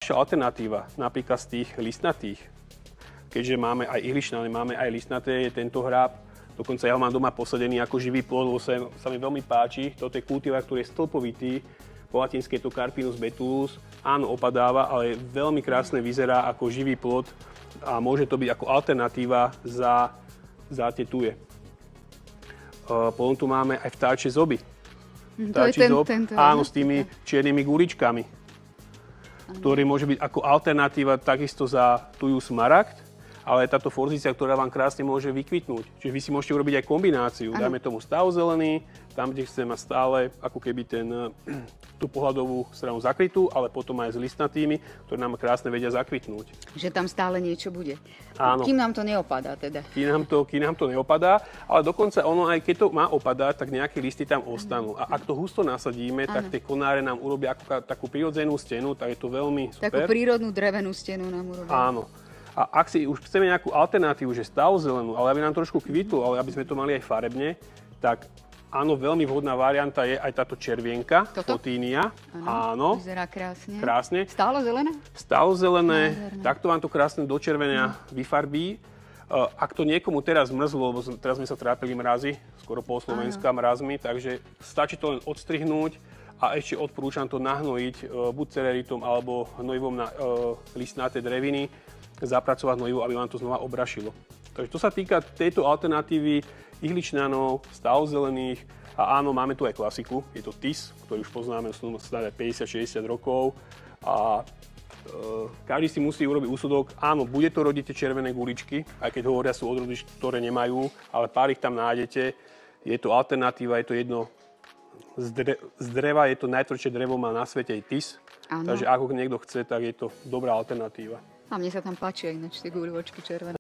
ďalšia alternatíva, napríklad z tých listnatých, keďže máme aj ihličnané, máme aj listnaté, je tento hráb. Dokonca ja ho mám doma posadený ako živý plod, lebo sa mi veľmi páči. Toto je kultivár, ktorý je stĺpovitý, po latinské je to Carpinus betulus. Áno, opadáva, ale veľmi krásne vyzerá ako živý plod a môže to byť ako alternatíva za tie tuje. Potom tu máme aj vtáčie zoby. Vtáčí zob, áno, s tými čiernymi guličkami, ktorý môže byť ako alternatíva takisto za tuju smaragd, ale táto forzícia, ktorá vám krásne môže vykvitnúť. Čiže vy si môžete urobiť aj kombináciu. Dajme tomu stav zelený, tam, kde chceme mať stále ako keby tú pohľadovú stranu zakrytú, ale potom aj s listnatými, ktoré nám krásne vedia zakvitnúť. Že tam stále niečo bude. Áno. Kým nám to neopadá teda. Kým nám to neopadá, ale dokonca ono, aj keď to má opadať, tak nejaké listy tam ostanú. A ak to husto nasadíme, tak tie konáre nám urobia ako takú prirodzenú stenu, tak je to veľmi super. Takú prírodnú drevenú stenu nám urobia. Áno. A ak si už chceme nejakú alternatívu, že stav zelenú, ale aby nám trošku kvitlo, ale aby sme to mali aj farebne, tak áno, veľmi vhodná varianta je aj táto červienka, Fotínia. Áno. Vyzerá krásne. Krásne. Stále zelené? Stále zelené. Takto vám to krásne do červenia vyfarbí. Ak to niekomu teraz mrzlo, lebo teraz sme sa trápili mrazy, skoro pol Slovenska mrazmi, takže stačí to len odstrihnúť a ešte odporúčam to nahnojiť buď cereritom alebo hnojivom na listnaté dreviny, zapracovať hnojivo, aby vám to znova obrašilo. Takže to sa týka tejto alternatívy ihličnanov, stav zelených a áno, máme tu aj klasiku, je to tis, ktorý už poznáme, sú 50-60 rokov a každý si musí urobiť úsudok. Áno, bude to rodiť tie červené guličky, aj keď hovoria sú odrody, ktoré nemajú, ale pár ich tam nájdete. Je to alternatíva, je to jedno z dreva, je to najtvrdšie drevo má na svete aj tis. Takže ako niekto chce, tak je to dobrá alternatíva. A mne sa tam páčia ináč tie guľočky červené.